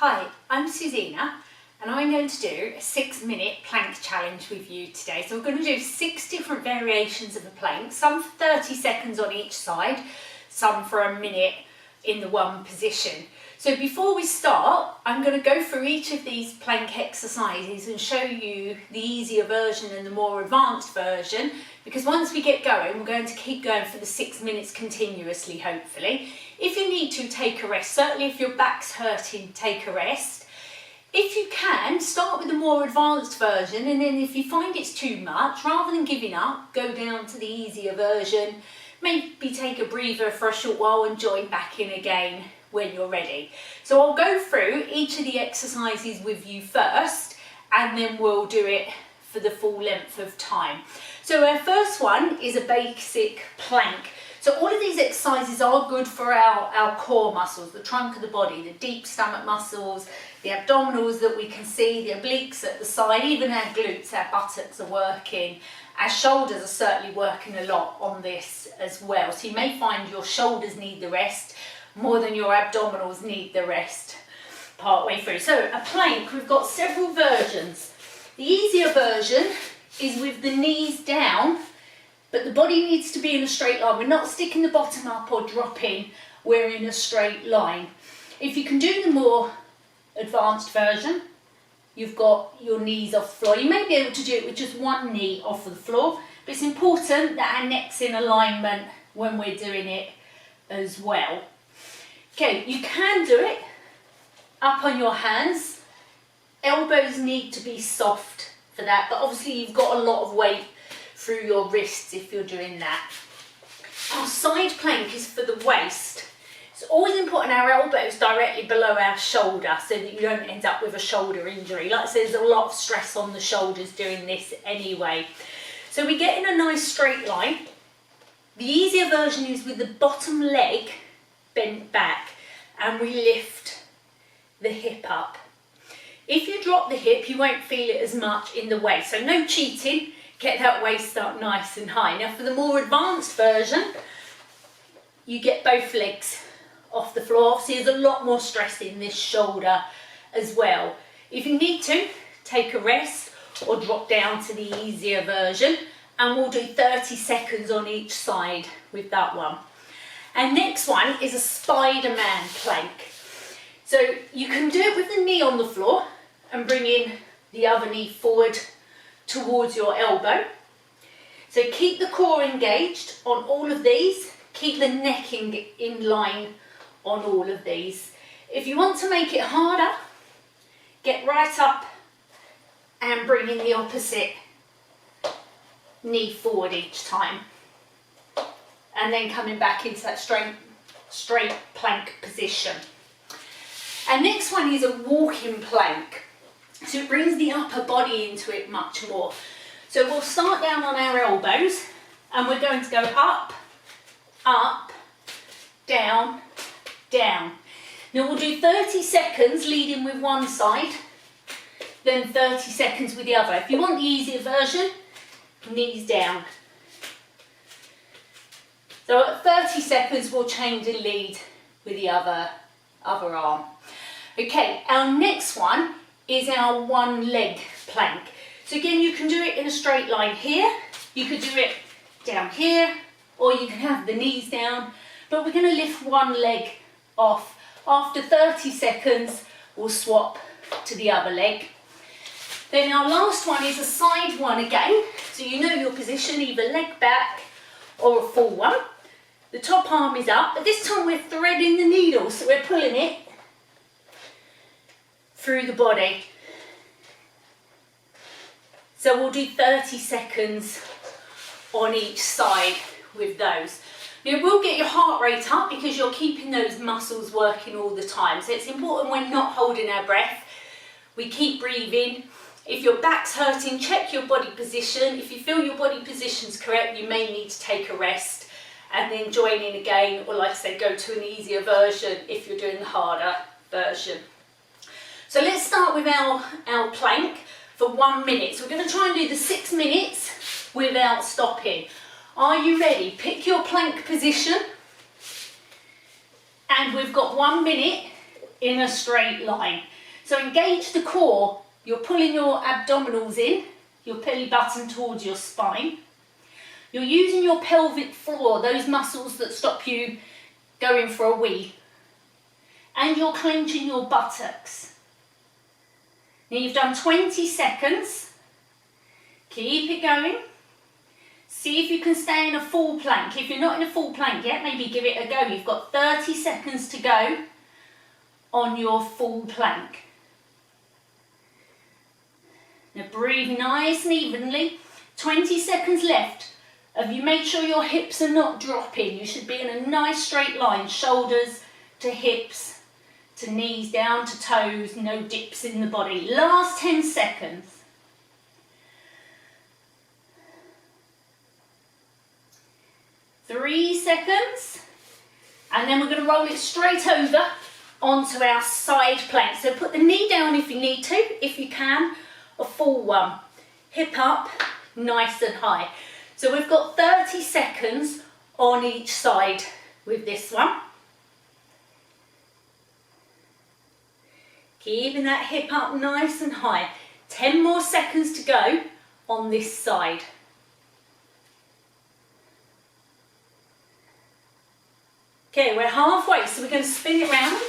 Hi, I'm Suzina and I'm going to do a 6-minute plank challenge with you today. So we're going to do 6 different variations of a plank, some for 30 seconds on each side, some for a minute in the one position. So before we start, I'm going to go through each of these plank exercises and show you the easier version and the more advanced version, because once we get going, we're going to keep going for the 6 minutes continuously, hopefully. If you need to, take a rest. Certainly if your back's hurting, take a rest. If you can, start with the more advanced version, and then if you find it's too much, rather than giving up, go down to the easier version. Maybe take a breather for a short while and join back in again when you're ready. So I'll go through each of the exercises with you first, and then we'll do it for the full length of time. So our first one is a basic plank. So all of these exercises are good for our core muscles, the trunk of the body, the deep stomach muscles, the abdominals that we can see, the obliques at the side, even our glutes, our buttocks are working. Our shoulders are certainly working a lot on this as well. So you may find your shoulders need the rest more than your abdominals need the rest part way through. So a plank, we've got several versions. The easier version is with the knees down, but the body needs to be in a straight line. We're not sticking the bottom up or dropping, we're in a straight line. If you can do the more advanced version, you've got your knees off the floor. You may be able to do it with just one knee off of the floor, but it's important that our neck's in alignment when we're doing it as well. Okay, you can do it up on your hands. Elbows need to be soft for that, but obviously you've got a lot of weight through your wrists if you're doing that. Our side plank is for the waist. It's always important our elbows directly below our shoulder so that you don't end up with a shoulder injury. Like I said, there's a lot of stress on the shoulders doing this anyway. So we get in a nice straight line. The easier version is with the bottom leg bent back and we lift the hip up. If you drop the hip, you won't feel it as much in the waist. So no cheating, get that waist up nice and high. Now for the more advanced version, you get both legs off the floor. Obviously there's a lot more stress in this shoulder as well. If you need to, take a rest or drop down to the easier version, and we'll do 30 seconds on each side with that one. And next one is a Spiderman plank. So you can do it with the knee on the floor and bring in the other knee forward towards your elbow. So keep the core engaged on all of these. Keep the neck in line on all of these. If you want to make it harder, get right up and bring in the opposite knee forward each time. And then coming back into that straight plank position. And next one is a walking plank. So it brings the upper body into it much more. So we'll start down on our elbows and we're going to go up, up, down, down. Now we'll do 30 seconds leading with one side, then 30 seconds with the other. If you want the easier version, knees down. So at 30 seconds we'll change and lead with the other arm. Okay, our next one is our one leg plank. So again, you can do it in a straight line here, you could do it down here, or you can have the knees down, but we're going to lift one leg off. After 30 seconds, we'll swap to the other leg. Then our last one is a side one again, so you know your position, either leg back or a full one. The top arm is up, but this time we're threading the needle, so we're pulling it through the body. So we'll do 30 seconds on each side with those. You will get your heart rate up because you're keeping those muscles working all the time. So it's important we're not holding our breath. We keep breathing. If your back's hurting, check your body position. If you feel your body position's correct, you may need to take a rest and then join in again, or like I say, go to an easier version if you're doing the harder version. So let's start with our plank for 1 minute. So we're going to try and do the 6 minutes without stopping. Are you ready? Pick your plank position, and we've got 1 minute in a straight line. So engage the core. You're pulling your abdominals in, your belly button towards your spine. You're using your pelvic floor, those muscles that stop you going for a wee. And you're clenching your buttocks. Now you've done 20 seconds. Keep it going. See if you can stay in a full plank. If you're not in a full plank yet, maybe give it a go. You've got 30 seconds to go on your full plank. Now breathe nice and evenly. 20 seconds left. Have you made sure your hips are not dropping? You should be in a nice straight line, shoulders to hips, to knees, down to toes, no dips in the body. Last 10 seconds. 3 seconds. And then we're going to roll it straight over onto our side plank. So put the knee down if you need to, if you can, a full one. Hip up, nice and high. So we've got 30 seconds on each side with this one. Keeping that hip up nice and high. 10 more seconds to go on this side. Okay, we're halfway, so we're going to spin it round.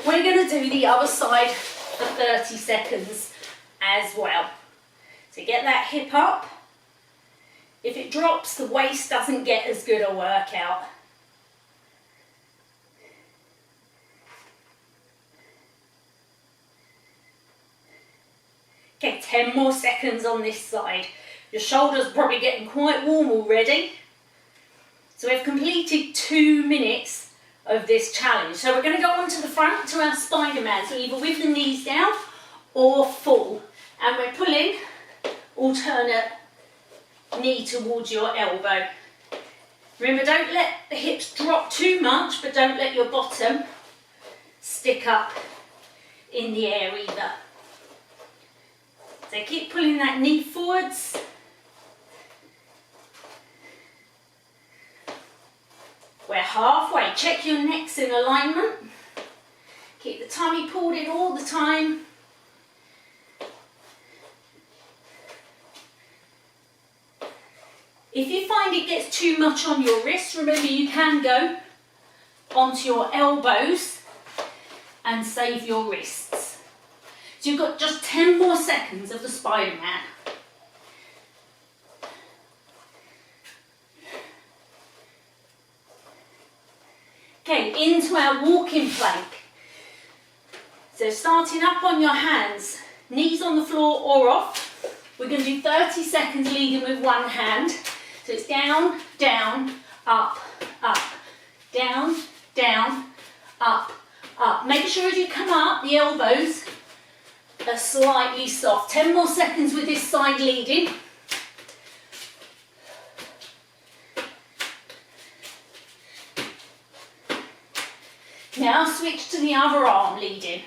We're going to do the other side for 30 seconds as well. So get that hip up. If it drops, the waist doesn't get as good a workout. Okay, 10 more seconds on this side. Your shoulders are probably getting quite warm already. So we've completed 2 minutes of this challenge. So we're going to go on to the front to our Spiderman. So either with the knees down or full. And we're pulling alternate knee towards your elbow. Remember, don't let the hips drop too much, but don't let your bottom stick up in the air either. So keep pulling that knee forwards. We're halfway. Check your necks in alignment. Keep the tummy pulled in all the time. If you find it gets too much on your wrists, remember you can go onto your elbows and save your wrists. So you've got just 10 more seconds of the Spiderman. Okay, into our walking plank. So starting up on your hands, knees on the floor or off. We're going to do 30 seconds leading with one hand. So it's down, down, up, up, down, down, up, up. Make sure as you come up, the elbows are slightly soft. 10 more seconds with this side leading. Now switch to the other arm leading.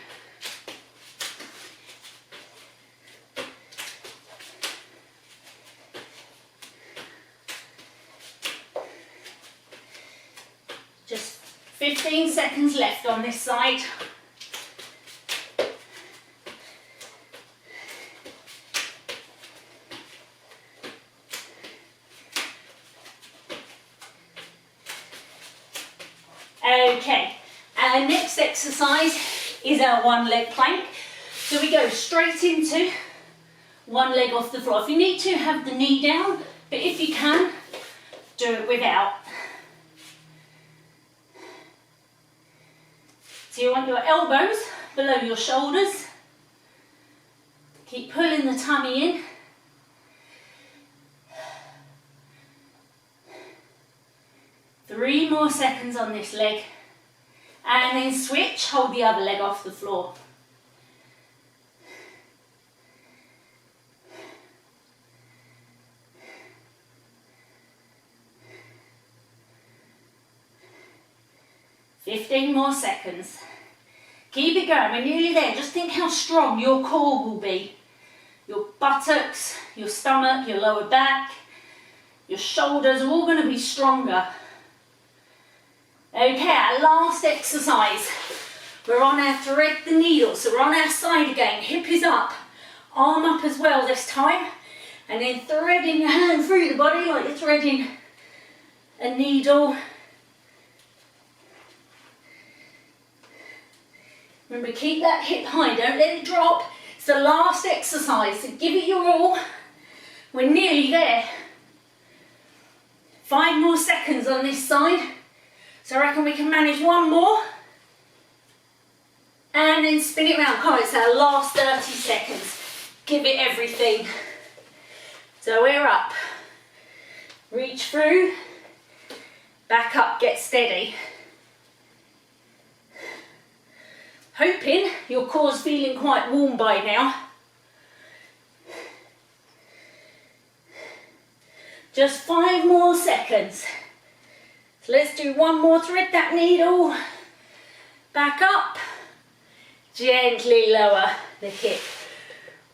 Just 15 seconds left on this side. Okay, our next exercise is our one leg plank. So we go straight into one leg off the floor. If you need to, have the knee down, but if you can, do it without. So you want your elbows below your shoulders. Keep pulling the tummy in. Three more seconds on this leg. And then switch, hold the other leg off the floor. Fifteen more seconds. Keep it going, we're nearly there. Just think how strong your core will be. Your buttocks, your stomach, your lower back, your shoulders are all going to be stronger. Okay, our last exercise. We're on our thread the needle, so we're on our side again. Hip is up, arm up as well this time. And then threading your hand through the body like you're threading a needle. Remember, keep that hip high, don't let it drop. It's the last exercise, so give it your all. We're nearly there. 5 more seconds on this side. So I reckon we can manage one more. And then spin it round. Come on, it's our last 30 seconds. Give it everything. So we're up. Reach through. Back up, get steady. Hoping your core's feeling quite warm by now. Just 5 more seconds. So let's do one more. Thread that needle. Back up. Gently lower the hip.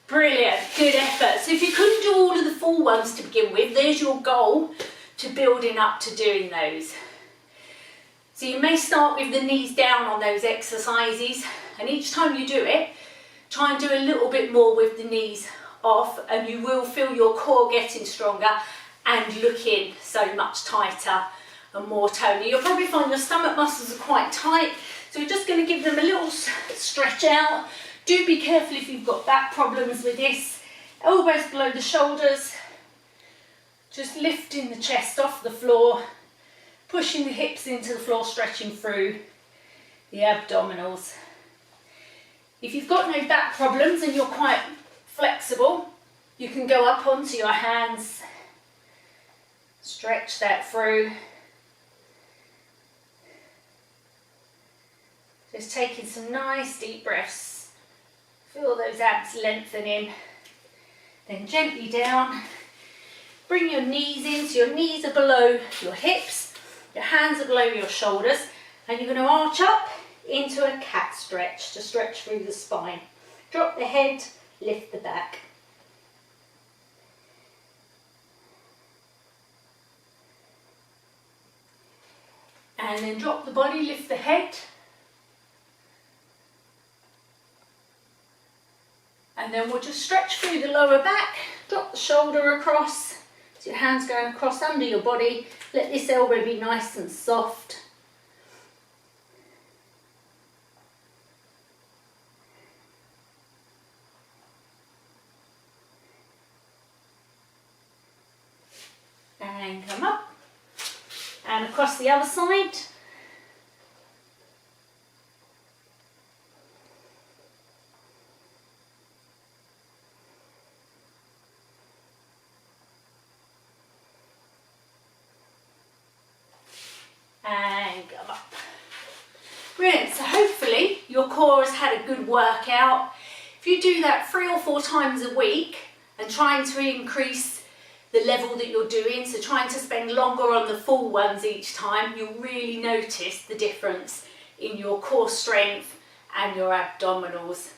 Brilliant, good effort. So if you couldn't do all of the full ones to begin with, there's your goal to building up to doing those. So you may start with the knees down on those exercises, and each time you do it, try and do a little bit more with the knees off, and you will feel your core getting stronger and looking so much tighter and more toned. You'll probably find your stomach muscles are quite tight, so we're just going to give them a little stretch out. Do be careful if you've got back problems with this. Elbows below the shoulders, just lifting the chest off the floor, pushing the hips into the floor, stretching through the abdominals. If you've got no back problems and you're quite flexible, you can go up onto your hands, stretch that through. Just taking some nice deep breaths. Feel those abs lengthening. Then gently down. Bring your knees in, so your knees are below your hips, your hands are below your shoulders, and you're going to arch up into a cat stretch to stretch through the spine. Drop the head, lift the back. And then drop the body, lift the head. And then we'll just stretch through the lower back, drop the shoulder across, so your hands going across under your body. Let this elbow be nice and soft. And come up. And across the other side. And go up. Brilliant. So hopefully your core has had a good workout. If you do that 3 or 4 times a week and trying to increase the level that you're doing, so trying to spend longer on the full ones each time, you'll really notice the difference in your core strength and your abdominals.